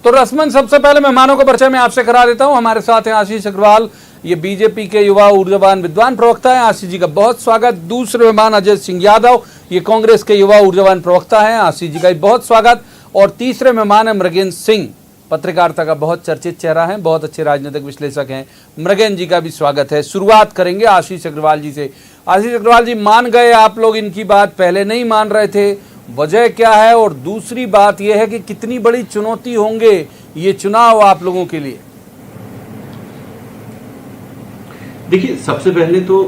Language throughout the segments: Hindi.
तो रस्मन सबसे पहले मेहमानों का परिचय मैं आपसे करा देता हूं। हमारे साथ हैं आशीष अग्रवाल, ये बीजेपी के युवा ऊर्जावान विद्वान प्रवक्ता हैं। आशीष जी का बहुत स्वागत। दूसरे मेहमान अजय सिंह यादव, ये कांग्रेस के युवा ऊर्जावान प्रवक्ता हैं। आशीष जी का भी बहुत स्वागत। और तीसरे मेहमान है मृगेंद्र सिंह, पत्रकारिता का बहुत चर्चित चेहरा है, बहुत अच्छे राजनीतिक विश्लेषक हैं। मृगेंद्र जी का भी स्वागत है। शुरुआत करेंगे आशीष अग्रवाल जी से। आशीष अग्रवाल जी, मान गए आप लोग इनकी बात, पहले नहीं मान रहे थे, वजह क्या है? और दूसरी बात यह है कि कितनी बड़ी चुनौती होंगे ये चुनाव आप लोगों के लिए? देखिए, सबसे पहले तो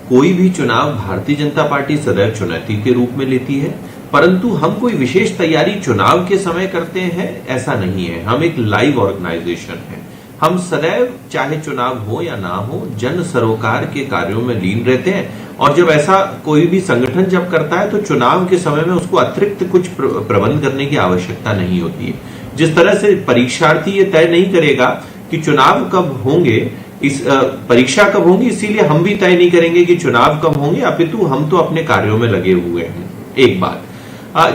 कोई भी चुनाव भारतीय जनता पार्टी सदैव चुनौती के रूप में लेती है, परंतु हम कोई विशेष तैयारी चुनाव के समय करते हैं ऐसा नहीं है। हम एक लाइव ऑर्गेनाइजेशन है। हम सदैव, चाहे चुनाव हो या ना हो, जन सरोकार के कार्यों में लीन रहते हैं। और जब ऐसा कोई भी संगठन जब करता है तो चुनाव के समय में उसको अतिरिक्त कुछ प्रबंध करने की आवश्यकता नहीं होती है। जिस तरह से परीक्षार्थी ये तय नहीं करेगा कि चुनाव कब होंगे, इस परीक्षा कब होंगी, इसीलिए हम भी तय नहीं करेंगे कि चुनाव कब होंगे, अपितु हम तो अपने कार्यों में लगे हुए हैं। एक बात।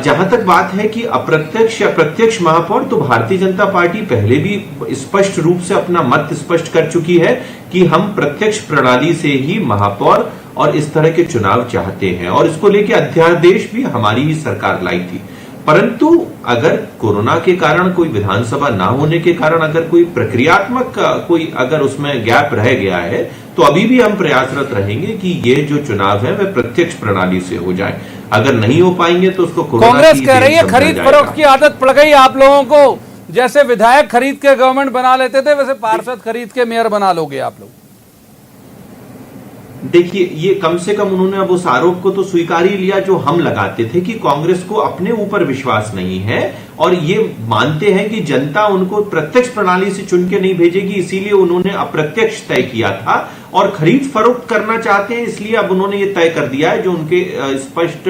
जहां तक बात है कि अप्रत्यक्ष या प्रत्यक्ष महापौर, तो भारतीय जनता पार्टी पहले भी स्पष्ट रूप से अपना मत स्पष्ट कर चुकी है कि हम प्रत्यक्ष प्रणाली से ही महापौर और इस तरह के चुनाव चाहते हैं, और इसको लेकर अध्यादेश भी हमारी ही सरकार लाई थी। परंतु अगर कोरोना के कारण, कोई विधानसभा ना होने के कारण अगर कोई प्रक्रियात्मक कोई अगर उसमें गैप रह गया है, तो अभी भी हम प्रयासरत रहेंगे कि ये जो चुनाव है वह प्रत्यक्ष प्रणाली से हो जाए। अगर नहीं हो पाएंगे तो उसको कांग्रेस कह रही है खरीद फरोख्त की आदत पड़ गई आप लोगों को। जैसे विधायक खरीद के गवर्नमेंट बना लेते थे, वैसे पार्षद खरीद के मेयर बना लोगे आप लोग। देखिए, ये कम से कम उन्होंने अब उस आरोप को तो स्वीकार ही लिया जो हम लगाते थे कि कांग्रेस को अपने ऊपर विश्वास नहीं है, और ये मानते हैं कि जनता उनको प्रत्यक्ष प्रणाली से चुन के नहीं भेजेगी, इसीलिए उन्होंने अप्रत्यक्ष तय किया था और खरीद फरोख्त करना चाहते हैं। इसलिए अब उन्होंने ये तय कर दिया है, जो उनके स्पष्ट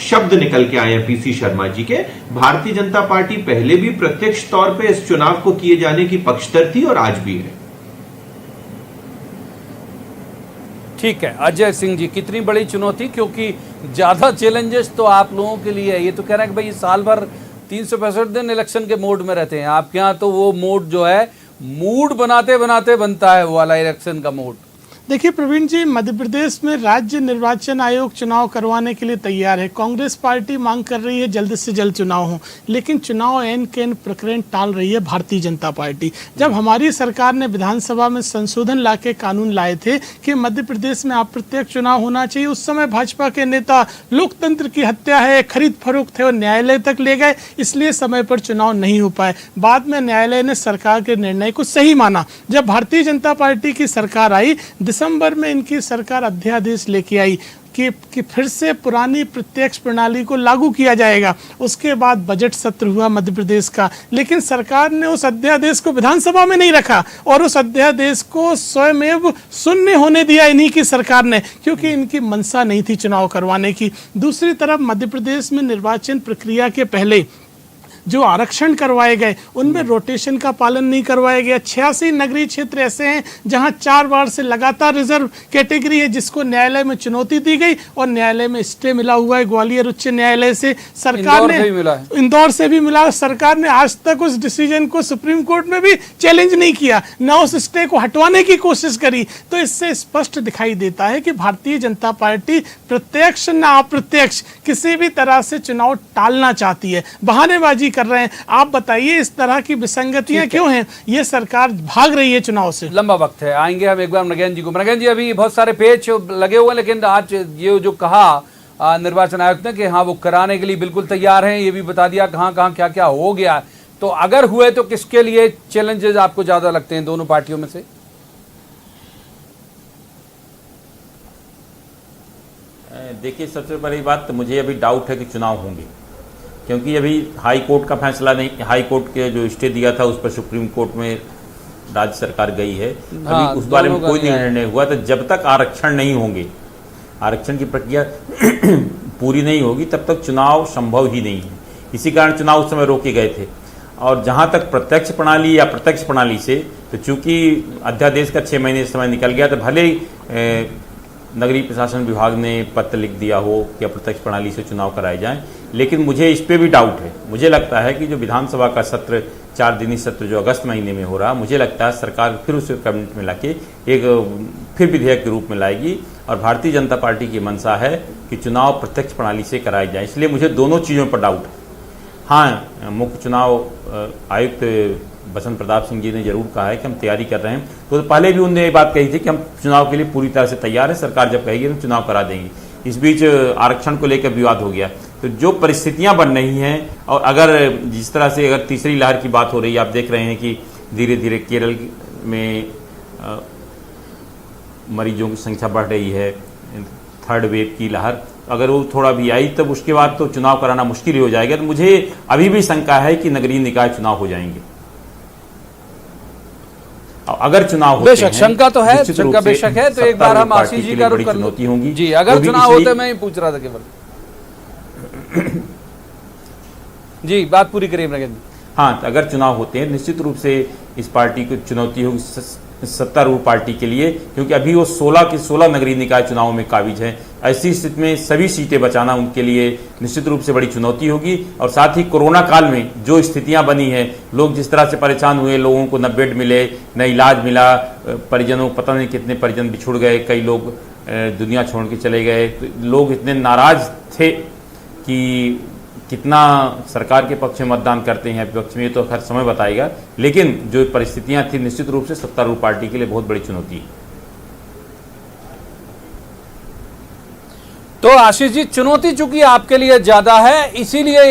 शब्द निकल के आए हैं पीसी शर्मा जी के। भारतीय जनता पार्टी पहले भी प्रत्यक्ष तौर पर इस चुनाव को किए जाने की पक्षधर थी और आज भी है। ठीक है अजय सिंह जी, कितनी बड़ी चुनौती, क्योंकि ज्यादा चैलेंजेस तो आप लोगों के लिए है। ये तो कह रहे हैं कि भाई साल भर 365 दिन इलेक्शन के मोड में रहते हैं। आपके यहाँ तो वो मोड जो है, मूड बनाते बनाते बनता है वो वाला इलेक्शन का मोड। देखिए प्रवीण जी, मध्य प्रदेश में राज्य निर्वाचन आयोग चुनाव करवाने के लिए तैयार है। कांग्रेस पार्टी मांग कर रही है जल्द से जल्द चुनाव हो, लेकिन चुनाव एन के एन प्रकरण टाल रही है भारतीय जनता पार्टी। जब हमारी सरकार ने विधानसभा में संशोधन लाके कानून लाए थे कि मध्य प्रदेश में अप्रत्यक्ष चुनाव होना चाहिए, उस समय भाजपा के नेता लोकतंत्र की हत्या है, खरीद फरोख्त है, और न्यायालय तक ले गए, इसलिए समय पर चुनाव नहीं हो पाए। बाद में न्यायालय ने सरकार के निर्णय को सही माना। जब भारतीय जनता पार्टी की सरकार आई, दिसंबर में इनकी सरकार अध्यादेश लेके आई कि फिर से पुरानी प्रत्यक्ष प्रणाली को लागू किया जाएगा। उसके बाद बजट सत्र हुआ मध्य प्रदेश का, लेकिन सरकार ने उस अध्यादेश को विधानसभा में नहीं रखा और उस अध्यादेश को स्वयं शून्य होने दिया इन्हीं की सरकार ने, क्योंकि इनकी मंशा नहीं थी चुनाव करवाने की। दूसरी तरफ मध्य प्रदेश में निर्वाचन प्रक्रिया के पहले जो आरक्षण करवाए गए, उनमें रोटेशन का पालन नहीं करवाया गया। 86 नगरीय क्षेत्र ऐसे हैं जहां 4 बार से लगातार रिजर्व कैटेगरी है, जिसको न्यायालय में चुनौती दी गई और न्यायालय में स्टे मिला हुआ है ग्वालियर उच्च न्यायालय से। सरकार ने इंदौर से भी मिला। सरकार ने आज तक उस डिसीजन को सुप्रीम कोर्ट में भी चैलेंज नहीं किया, न उस स्टे को हटवाने की कोशिश करी। तो इससे स्पष्ट दिखाई देता है कि भारतीय जनता पार्टी प्रत्यक्ष न अप्रत्यक्ष किसी भी तरह से चुनाव टालना चाहती है, बहानेबाजी कर रहे हैं। आप बताइए इस तरह की विसंगतियां क्यों हैं? ये सरकार भाग रही है चुनाव से। लंबा वक्त है, आएंगे हम एक बार मृगेंद्र जी को। मृगेंद्र जी, अभी बहुत सारे पेच लगे हुए हैं, लेकिन आज ये जो कहा निर्वाचन आयोग ने कि हाँ वो कराने के लिए बिल्कुल तैयार हैं, ये भी बता दिया कहाँ कहाँ क्या क्या हो गया। तो अगर हुए तो किसके लिए चैलेंजेस आपको ज्यादा लगते हैं दोनों पार्टियों में से? देखिए, सबसे बड़ी बात तो मुझे अभी डाउट है कि चुनाव होंगे, क्योंकि अभी हाई कोर्ट का फैसला नहीं, हाई कोर्ट के जो स्टे दिया था उस पर सुप्रीम कोर्ट में राज्य सरकार गई है। अभी उस बारे में कोई निर्णय नहीं हुआ। तो जब तक आरक्षण नहीं होंगे, आरक्षण की प्रक्रिया पूरी नहीं होगी, तब तक चुनाव संभव ही नहीं है। इसी कारण चुनाव उस समय रोके गए थे। और जहां तक प्रत्यक्ष प्रणाली या प्रत्यक्ष प्रणाली से, तो चूंकि अध्यादेश का 6 महीने समय निकल गया, तो भले नगरीय प्रशासन विभाग ने पत्र लिख दिया हो कि अप्रत्यक्ष प्रणाली से चुनाव कराए जाएं, लेकिन मुझे इस पे भी डाउट है। मुझे लगता है कि जो विधानसभा का सत्र 4 दिनी सत्र जो अगस्त महीने में हो रहा, मुझे लगता है सरकार फिर उसे कैबिनेट में लाके एक फिर विधेयक के रूप में लाएगी और भारतीय जनता पार्टी की मंशा है कि चुनाव प्रत्यक्ष प्रणाली से कराए जाए। इसलिए मुझे दोनों चीज़ों पर डाउट है। हाँ, मुख्य चुनाव आयुक्त बसंत प्रताप सिंह जी ने जरूर कहा है कि हम तैयारी कर रहे हैं, तो पहले भी उन्होंने ये बात कही थी कि हम चुनाव के लिए पूरी तरह से तैयार है, सरकार जब कहेगी हम चुनाव करा देंगे। इस बीच आरक्षण को लेकर विवाद हो गया। तो जो परिस्थितियां बन रही हैं, और अगर जिस तरह से अगर तीसरी लहर की बात हो रही है, आप देख रहे हैं कि धीरे धीरे केरल में मरीजों की संख्या बढ़ रही है, थर्ड वेव की लहर अगर वो थोड़ा भी आई तब उसके बाद तो चुनाव कराना मुश्किल ही हो जाएगा। तो मुझे अभी भी शंका है कि नगरीय निकाय चुनाव हो जाएंगे। अगर चुनाव होते बेशक हैं, शंका तो है, निश्चित रूप शंका से बेशक है। तो एक बार हम पार्टी आशीष जी के का लिए रुख बड़ी चुनौती होंगी जी, अगर चुनाव होते, मैं ही पूछ रहा था केवल जी, बात पूरी करिए नगेंद्र। हाँ, तो अगर चुनाव होते हैं निश्चित रूप से इस पार्टी को चुनौती होगी, सत्तारूढ़ पार्टी के लिए, क्योंकि अभी वो 16 के 16 नगरीय निकाय चुनावों में काबिज है। ऐसी स्थिति में सभी सीटें बचाना उनके लिए निश्चित रूप से बड़ी चुनौती होगी। और साथ ही कोरोना काल में जो स्थितियां बनी हैं, लोग जिस तरह से परेशान हुए, लोगों को न बेड मिले न इलाज मिला, परिजनों को पता नहीं कितने परिजन बिछुड़ गए, कई लोग दुनिया छोड़ के चले गए। तो लोग इतने नाराज थे कि कितना सरकार के पक्ष में मतदान करते हैं, विपक्ष में, तो हर समय बताएगा। लेकिन जो परिस्थितियां थी निश्चित रूप से सत्तारूढ़ पार्टी के लिए बहुत बड़ी चुनौती है। तो आशीष जी, चुनौती चूंकि आपके लिए ज्यादा है, इसीलिए